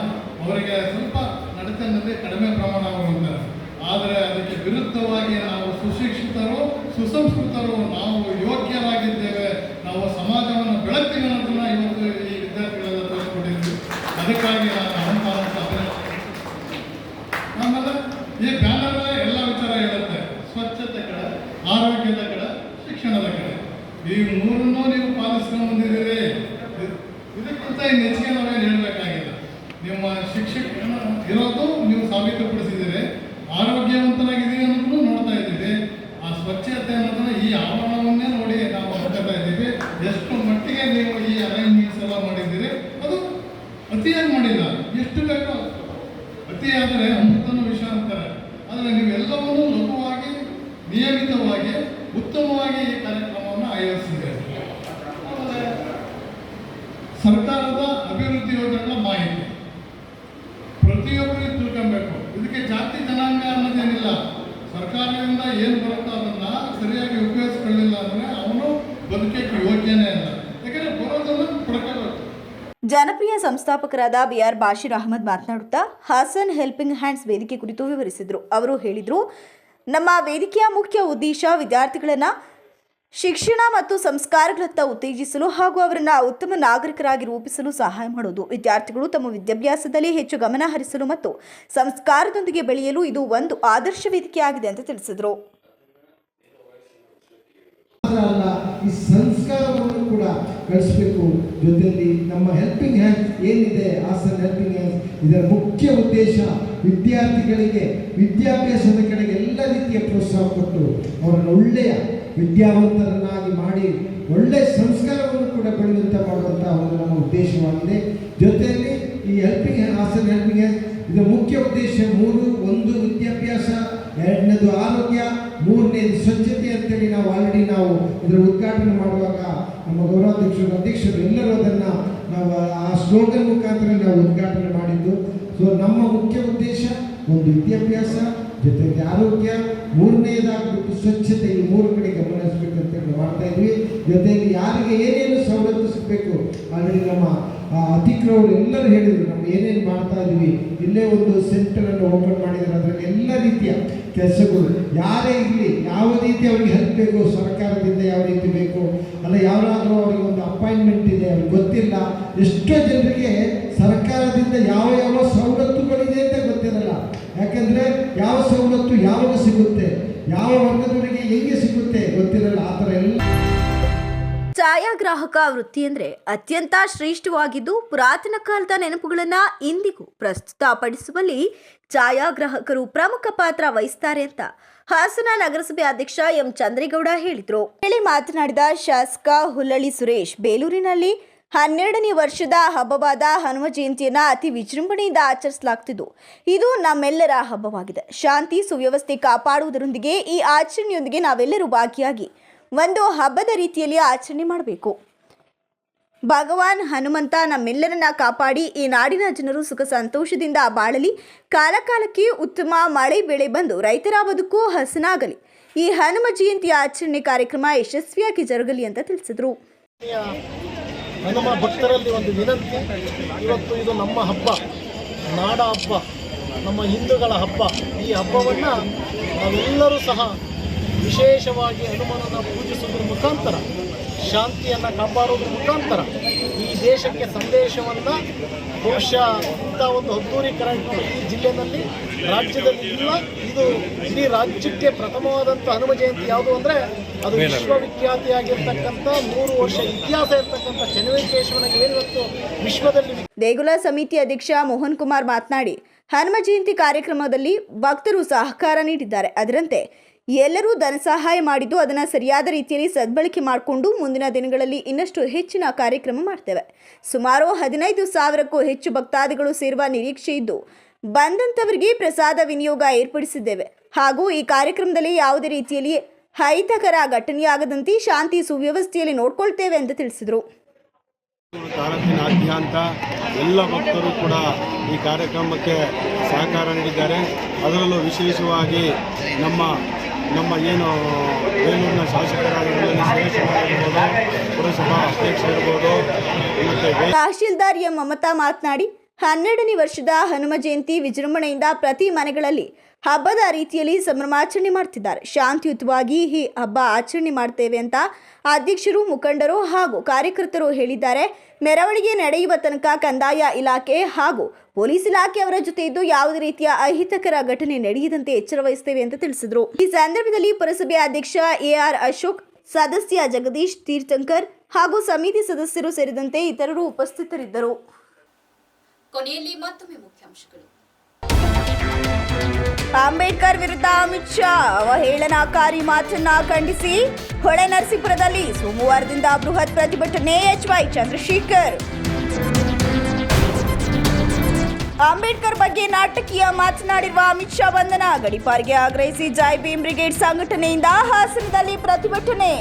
ಅವರಿಗೆ ಸ್ವಲ್ಪ ನಡತೆಯಲ್ಲಿ ಕಡಿಮೆ ಪ್ರಮಾಣ ಅಂತಾರೆ. ಆದರೆ ಅದಕ್ಕೆ ವಿರುದ್ಧವಾಗಿ ನಾವು ಸುಶಿಕ್ಷಿತರು, ಸುಸಂಸ್ಕೃತರು, ನಾವು ಯೋಗ್ಯರಾಗಿದ್ದೇವೆ, ನಾವು ಸಮಾಜವನ್ನು ಬೆಳಗ್ತೀವಿ ಅನ್ನೋದನ್ನ ಇವತ್ತು ಈ ವಿದ್ಯಾರ್ಥಿಗಳೆಲ್ಲ ತೋರಿಸ್ಕೊಟ್ಟಿದ್ವಿ. ಅದಕ್ಕಾಗಿ ನಾನು ಅಹಂಕಾರ ಅಂತ ಆಮೇಲೆ ಈ ಬ್ಯಾನರ್ ಎಲ್ಲ ವಿಚಾರ ಹೇಳುತ್ತೆ. ಸ್ವಚ್ಛತೆ ಕಡೆ, ಆರೋಗ್ಯದ ಕಡೆ, ಶಿಕ್ಷಣದ ಕಡೆ, ಈ ಮೂರನ್ನೂ ನೀವು ಪಾಲಿಸ್ಕೊಂಡು ಬಂದಿದ್ದೀರಿ. ಇದಕ್ಕಿಂತ ಇನ್ನು ಹೆಚ್ಚಿಗೆ ನಾವೇನು ಹೇಳಬೇಕಾಗಿಲ್ಲ. ನಿಮ್ಮ ಶಿಕ್ಷಕ ಇರೋದು ನೀವು ಸಾಬೀತುಪಡಿಸಿದ್ದೀರಿ, ಆರೋಗ್ಯವಂತರಾಗಿದ್ದೀರಿ ಅನ್ನೋದನ್ನು ನೋಡ್ತಾ ಇದ್ದೀವಿ. ಆ ಸ್ವಚ್ಛತೆ ಅನ್ನೋದನ್ನ ಈ ಆವರಣವನ್ನೇ ನೋಡಿ ನಾವು ನೋಡ್ತಾ ಇದ್ದೀವಿ. ಎಷ್ಟು ಮಟ್ಟಿಗೆ ನೀವು ಈ ಅರೇಂಜ್ಮೆಂಟ್ಸ್ ಎಲ್ಲ ಮಾಡಿದ್ದೀರಿ. ಅದು ಅತಿಯಾಗಿ ಮಾಡಿಲ್ಲ, ಎಷ್ಟು ಬೇಕೋ. ಅತಿಯಾದರೆ ಅಮೃತನ ವಿಷ ಅಂತಾರೆ. ಆದರೆ ನೀವೆಲ್ಲವನ್ನೂ ಲಘುವಾಗಿ, ನಿಯಮಿತವಾಗಿ, ಉತ್ತಮವಾಗಿ ಈ ಕಾರ್ಯಕ್ರಮವನ್ನು ಆಯೋಜಿಸಿದ್ದೀರಿ. ಆಮೇಲೆ ಸರ್ಕಾರದ ಅಭಿವೃದ್ಧಿ ಯೋಜನೆಗಳ ಮಾಹಿತಿ ಪ್ರತಿಯೊಬ್ಬರಿಗೂ ತಿಳ್ಕೊಬೇಕು. ಇದಕ್ಕೆ ಜಾತಿ ಜನಾಂಗ ಅನ್ನೋದೇನಿಲ್ಲ. ಸರ್ಕಾರದಿಂದ ಏನು ಬರುತ್ತೋ ಅದನ್ನು ಸರಿಯಾಗಿ ಉಪಯೋಗಿಸ್ಕೊಳ್ಳಿಲ್ಲ ಅಂದರೆ ಅವನು ಬದುಕಕ್ಕೆ ಯೋಗ್ಯನೇ ಇಲ್ಲ. ಯಾಕಂದರೆ ಬರೋದನ್ನು ಪಡ್ಕೋಬೇಕು. ಜನಪ್ರಿಯ ಸಂಸ್ಥಾಪಕರಾದ ಬಿಆರ್ ಬಾಷೀರ್ ಅಹಮದ್ ಮಾತನಾಡುತ್ತಾ ಹಾಸನ್ ಹೆಲ್ಪಿಂಗ್ ಹ್ಯಾಂಡ್ಸ್ ವೇದಿಕೆ ಕುರಿತು ವಿವರಿಸಿದರು. ಅವರು ಹೇಳಿದರು, ನಮ್ಮ ವೇದಿಕೆಯ ಮುಖ್ಯ ಉದ್ದೇಶ ವಿದ್ಯಾರ್ಥಿಗಳನ್ನು ಶಿಕ್ಷಣ ಮತ್ತು ಸಂಸ್ಕಾರಗಳತ್ತ ಉತ್ತೇಜಿಸಲು ಹಾಗೂ ಅವರನ್ನು ಉತ್ತಮ ನಾಗರಿಕರಾಗಿ ರೂಪಿಸಲು ಸಹಾಯ ಮಾಡುವುದು. ವಿದ್ಯಾರ್ಥಿಗಳು ತಮ್ಮ ವಿದ್ಯಾಭ್ಯಾಸದಲ್ಲಿ ಹೆಚ್ಚು ಗಮನ ಹರಿಸಲು ಮತ್ತು ಸಂಸ್ಕಾರದೊಂದಿಗೆ ಬೆಳೆಯಲು ಇದು ಒಂದು ಆದರ್ಶ ವೇದಿಕೆಯಾಗಿದೆ ಅಂತ ತಿಳಿಸಿದರು. ಅಲ್ಲ, ಈ ಸಂಸ್ಕಾರವನ್ನು ಕೂಡ ಕಳಿಸಬೇಕು. ಜೊತೆಯಲ್ಲಿ ನಮ್ಮ ಹೆಲ್ಪಿಂಗ್ ಹ್ಯಾಂಡ್ಸ್ ಏನಿದೆ, ಹಾಸನ್ ಹೆಲ್ಪಿಂಗ್ ಹ್ಯಾಂಡ್ಸ್, ಇದರ ಮುಖ್ಯ ಉದ್ದೇಶ ವಿದ್ಯಾರ್ಥಿಗಳಿಗೆ ವಿದ್ಯಾಭ್ಯಾಸದ ಕಡೆಗೆ ಎಲ್ಲ ರೀತಿಯ ಪ್ರೋತ್ಸಾಹ ಕೊಟ್ಟು ಅವರನ್ನು ಒಳ್ಳೆಯ ವಿದ್ಯಾವಂತರನ್ನಾಗಿ ಮಾಡಿ ಒಳ್ಳೆಯ ಸಂಸ್ಕಾರವನ್ನು ಕೂಡ ಬೆಳೆಯುವಂತೆ ಮಾಡುವಂಥ ಒಂದು ನಮ್ಮ ಉದ್ದೇಶವಾಗಿದೆ. ಜೊತೆಯಲ್ಲಿ ಈ ಹಾಸನ್ ಹೆಲ್ಪಿಂಗ್ ಹ್ಯಾಂಡ್ಸ್ ಇದರ ಮುಖ್ಯ ಉದ್ದೇಶ ಮೂರು: ಒಂದು ವಿದ್ಯಾಭ್ಯಾಸ, ಎರಡನೇದು ಆರೋಗ್ಯ, ಮೂರನೇದು ಸ್ವಚ್ಛತೆ ಅಂತೇಳಿ ನಾವು ಆಲ್ರೆಡಿ ಇದರ ಉದ್ಘಾಟನೆ ಮಾಡುವಾಗ ನಮ್ಮ ಅಧ್ಯಕ್ಷರು ಎಲ್ಲರೂ ಅದನ್ನು ನಾವು ಆ ಸ್ಲೋಗನ್ ಮುಖಾಂತರ ನಾವು ಉದ್ಘಾಟನೆ ಮಾಡಿದ್ದು. ಸೊ ನಮ್ಮ ಮುಖ್ಯ ಉದ್ದೇಶ ಒಂದು ವಿದ್ಯಾಭ್ಯಾಸ, ಜೊತೆಗೆ ಆರೋಗ್ಯ, ಮೂರನೇದಾಗ್ಬಿಟ್ಟು ಸ್ವಚ್ಛತೆ, ಈ ಮೂರು ಕಡೆ ಗಮನ ಹರಿಸಬೇಕಂತ ಮಾಡ್ತಾ ಇದ್ವಿ. ಜೊತೆಯಲ್ಲಿ ಯಾರಿಗೆ ಏನೇನು ಸವಲತ್ತು ಸಿಗಬೇಕು ಆಲ್ರೆಡಿ ನಮ್ಮ ಅಧಿಕೃತರು ಎಲ್ಲರೂ ಹೇಳಿದರು. ನಾವು ಏನೇನು ಮಾಡ್ತಾ ಇದ್ವಿ, ಇಲ್ಲೇ ಒಂದು ಸೆಂಟರನ್ನು ಓಪನ್ ಮಾಡಿದ್ದಾರೆ. ಅದರಲ್ಲಿ ಎಲ್ಲ ರೀತಿಯ ಕೆಲಸಗಳು, ಯಾರೇ ಇರಲಿ, ಯಾವ ರೀತಿ ಅವರಿಗೆ ಹೆಲ್ಪ್ ಬೇಕು, ಸರ್ಕಾರದಿಂದ ಯಾವ ರೀತಿ ಬೇಕು, ಅಲ್ಲ ಯಾರಾದರೂ ಅವರಿಗೆ ಒಂದು ಅಪಾಯಿಂಟ್ಮೆಂಟ್ ಇದೆ ಅವ್ರಿಗೆ ಗೊತ್ತಿಲ್ಲ. ಎಷ್ಟೋ ಜನರಿಗೆ ಸರ್ಕಾರದಿಂದ ಯಾವ ಯಾವ ಸವಲತ್ತುಗಳಿದೆ ಅಂತ ಗೊತ್ತಿರಲ್ಲ. ಯಾಕೆಂದರೆ ಯಾವ ಸವಲತ್ತು ಯಾವಾಗ ಸಿಗುತ್ತೆ, ಯಾವ ವರ್ಗದವರಿಗೆ ಹೆಂಗೆ ಸಿಗುತ್ತೆ ಗೊತ್ತಿರಲ್ಲ. ಆ ಥರ ಎಲ್ಲ ಛಾಯಾಗ್ರಾಹಕ ವೃತ್ತಿ ಅಂದರೆ ಅತ್ಯಂತ ಶ್ರೇಷ್ಠವಾಗಿದ್ದು ಪುರಾತನ ಕಾಲದ ನೆನಪುಗಳನ್ನು ಇಂದಿಗೂ ಪ್ರಸ್ತುತಪಡಿಸುವಲ್ಲಿ ಛಾಯಾಗ್ರಾಹಕರು ಪ್ರಮುಖ ಪಾತ್ರ ವಹಿಸ್ತಾರೆ ಅಂತ ಹಾಸನ ನಗರಸಭೆ ಅಧ್ಯಕ್ಷ ಎಂ ಚಂದ್ರೇಗೌಡ ಹೇಳಿದರು. ಹೇಳಿ ಮಾತನಾಡಿದ ಶಾಸಕ ಹುಲ್ಲಳ್ಳಿ ಸುರೇಶ್, ಬೇಲೂರಿನಲ್ಲಿ 12ನೇ ವರ್ಷದ ಹಬ್ಬವಾದ ಹನುಮ ಜಯಂತಿಯನ್ನು ಅತಿ ವಿಜೃಂಭಣೆಯಿಂದ ಆಚರಿಸಲಾಗುತ್ತಿದ್ದು, ಇದು ನಮ್ಮೆಲ್ಲರ ಹಬ್ಬವಾಗಿದೆ. ಶಾಂತಿ ಸುವ್ಯವಸ್ಥೆ ಕಾಪಾಡುವುದರೊಂದಿಗೆ ಈ ಆಚರಣೆಯೊಂದಿಗೆ ನಾವೆಲ್ಲರೂ ಭಾಗಿಯಾಗಿ ಒಂದು ಹಬ್ಬದ ರೀತಿಯಲ್ಲಿ ಆಚರಣೆ ಮಾಡಬೇಕು. ಭಗವಾನ್ ಹನುಮಂತ ನಮ್ಮೆಲ್ಲರನ್ನ ಕಾಪಾಡಿ ಈ ನಾಡಿನ ಜನರು ಸುಖ ಸಂತೋಷದಿಂದ ಬಾಳಲಿ, ಕಾಲಕಾಲಕ್ಕೆ ಉತ್ತಮ ಮಳೆ ಬೆಳೆ ಬಂದು ರೈತರ ಬದುಕು ಹಸನಾಗಲಿ. ಈ ಹನುಮ ಜಯಂತಿ ಆಚರಣೆ ಕಾರ್ಯಕ್ರಮ ಯಶಸ್ವಿಯಾಗಿ ಜರುಗಲಿ ಅಂತ ತಿಳಿಸಿದರು. ಹನುಮ ಭಕ್ತರಲ್ಲಿ ಒಂದು ವಿನಂತಿ, ಇವತ್ತು ಇದು ನಮ್ಮ ಹಬ್ಬ, ನಾಡ ಹಬ್ಬ, ನಮ್ಮ ಹಿಂದೂಗಳ ಹಬ್ಬ. ಈ ಹಬ್ಬವನ್ನು ನಾವೆಲ್ಲರೂ ಸಹ ವಿಶೇಷವಾಗಿ ಹನುಮನನ್ನು ಪೂಜಿಸುವುದರ ಮುಖಾಂತರ, ಶಾಂತಿಯನ್ನು ಕಾಪಾಡೋದ್ರ ಮುಖಾಂತರ ಈ ದೇಶಕ್ಕೆ ಸಂದೇಶವನ್ನು ಬಹುಶಃ ಇಂಥ ಒಂದು ಅದ್ದೂರಿ ಕಾರ್ಯಕ್ರಮ ಈ ಜಿಲ್ಲೆಯಲ್ಲಿ ರಾಜ್ಯದಲ್ಲಿ ಇಲ್ಲ. ಇದು ಇಡೀ ರಾಜ್ಯಕ್ಕೆ ಪ್ರಥಮವಾದಂಥ ಹನುಮ ಜಯಂತಿ ಯಾವುದು ಅಂದರೆ ಅದು ವಿಶ್ವವಿಖ್ಯಾತಿಯಾಗಿರ್ತಕ್ಕಂಥ 100 ವರ್ಷ ಇತಿಹಾಸ ಇರ್ತಕ್ಕಂಥ ಚೆನ್ನಕೇಶವನಿಗೆ ಏನಿವತ್ತು ವಿಶ್ವದಲ್ಲಿ. ದೇಗುಲ ಸಮಿತಿ ಅಧ್ಯಕ್ಷ ಮೋಹನ್ ಕುಮಾರ್ ಮಾತನಾಡಿ, ಹನುಮ ಜಯಂತಿ ಕಾರ್ಯಕ್ರಮದಲ್ಲಿ ಭಕ್ತರು ಸಹಕಾರ ನೀಡಿದ್ದಾರೆ. ಅದರಂತೆ ಎಲ್ಲರೂ ಧನ ಸಹಾಯ ಮಾಡಿದ್ದು ಅದನ್ನು ಸರಿಯಾದ ರೀತಿಯಲ್ಲಿ ಸದ್ಬಳಕೆ ಮಾಡಿಕೊಂಡು ಮುಂದಿನ ದಿನಗಳಲ್ಲಿ ಇನ್ನಷ್ಟು ಹೆಚ್ಚಿನ ಕಾರ್ಯಕ್ರಮ ಮಾಡ್ತೇವೆ. ಸುಮಾರು 15,000ಕ್ಕೂ ಹೆಚ್ಚು ಭಕ್ತಾದಿಗಳು ಸೇರುವ ನಿರೀಕ್ಷೆ ಇದ್ದು ಬಂದಂಥವರಿಗೆ ಪ್ರಸಾದ ವಿನಿಯೋಗ ಏರ್ಪಡಿಸಿದ್ದೇವೆ ಹಾಗೂ ಈ ಕಾರ್ಯಕ್ರಮದಲ್ಲಿ ಯಾವುದೇ ರೀತಿಯಲ್ಲಿ ಅಹಿತಕರ ಘಟನೆಯಾಗದಂತೆ ಶಾಂತಿ ಸುವ್ಯವಸ್ಥೆಯಲ್ಲಿ ನೋಡ್ಕೊಳ್ತೇವೆ ಅಂತ ತಿಳಿಸಿದರು. ತಾಲೂಕಿನಾದ್ಯಂತ ಎಲ್ಲ ಭಕ್ತರು ಕೂಡ ಈ ಕಾರ್ಯಕ್ರಮಕ್ಕೆ ಸಹಕಾರ ನೀಡಿದ್ದಾರೆ. ಅದರಲ್ಲೂ ವಿಶೇಷವಾಗಿ ನಮ್ಮ ಏನು ಬೇಲೂರಿನ ಶಾಸಕರಾಗಿರ್ಬೋದು, ಪುರಸಭಾ ಅಧ್ಯಕ್ಷ ಇರ್ಬೋದು, ಮತ್ತು ತಹಶೀಲ್ದಾರ್ ಎಂ ಮಮತಾ ಮಾತನಾಡಿ 12ನೇ ವರ್ಷದ ಹನುಮ ಜಯಂತಿ ವಿಜೃಂಭಣೆಯಿಂದ ಪ್ರತಿ ಮನೆಗಳಲ್ಲಿ ಹಬ್ಬದ ರೀತಿಯಲ್ಲಿ ಸಂಭ್ರಮಾಚರಣೆ ಮಾಡ್ತಿದ್ದಾರೆ. ಶಾಂತಿಯುತವಾಗಿ ಈ ಹಬ್ಬ ಆಚರಣೆ ಮಾಡ್ತೇವೆ ಅಂತ ಅಧ್ಯಕ್ಷರು, ಮುಖಂಡರು ಹಾಗೂ ಕಾರ್ಯಕರ್ತರು ಹೇಳಿದ್ದಾರೆ. ಮೆರವಣಿಗೆ ನಡೆಯುವ ತನಕ ಕಂದಾಯ ಇಲಾಖೆ ಹಾಗೂ ಪೊಲೀಸ್ ಇಲಾಖೆಯವರ ಜೊತೆ ಇದ್ದು ಯಾವುದೇ ರೀತಿಯ ಅಹಿತಕರ ಘಟನೆ ನಡೆಯದಂತೆ ಎಚ್ಚರ ವಹಿಸುತ್ತೇವೆ ಅಂತ ತಿಳಿಸಿದರು. ಈ ಸಂದರ್ಭದಲ್ಲಿ ಪುರಸಭೆ ಅಧ್ಯಕ್ಷ AR ಅಶೋಕ್, ಸದಸ್ಯ ಜಗದೀಶ್ ತೀರ್ಥಂಕರ್ ಹಾಗೂ ಸಮಿತಿ ಸದಸ್ಯರು ಸೇರಿದಂತೆ ಇತರರು ಉಪಸ್ಥಿತರಿದ್ದರು. ಕೊನೆಯಲ್ಲಿ ಮತ್ತೊಮ್ಮೆ ಮುಖ್ಯಾಂಶಗಳು. ಅಂಬೇಡ್ಕರ್ ವಿರುದ್ಧ ಅಮಿತ್ ಶಾ ಅವಹೇಳನಕಾರಿ ಮಾತನ್ನ ಖಂಡಿಸಿ ಹೊಳೆನರಸೀಪುರದಲ್ಲಿ ಸೋಮವಾರದಿಂದ ಬೃಹತ್ ಪ್ರತಿಭಟನೆ. HY ಚಂದ್ರಶೇಖರ್. ಅಂಬೇಡ್ಕರ್ ಬಗ್ಗೆ ನಾಟಕೀಯ ಮಾತನಾಡಿರುವ ಅಮಿತ್ ಶಾ ಬಂಧನ. ಗಡೀಪಾರಿಗೆ ಆಗ್ರಹಿಸಿ ಜೈ ಭೀಮ್ ಬ್ರಿಗೇಡ್ ಸಂಘಟನೆಯಿಂದ ಹಾಸನದಲ್ಲಿ ಪ್ರತಿಭಟನೆ.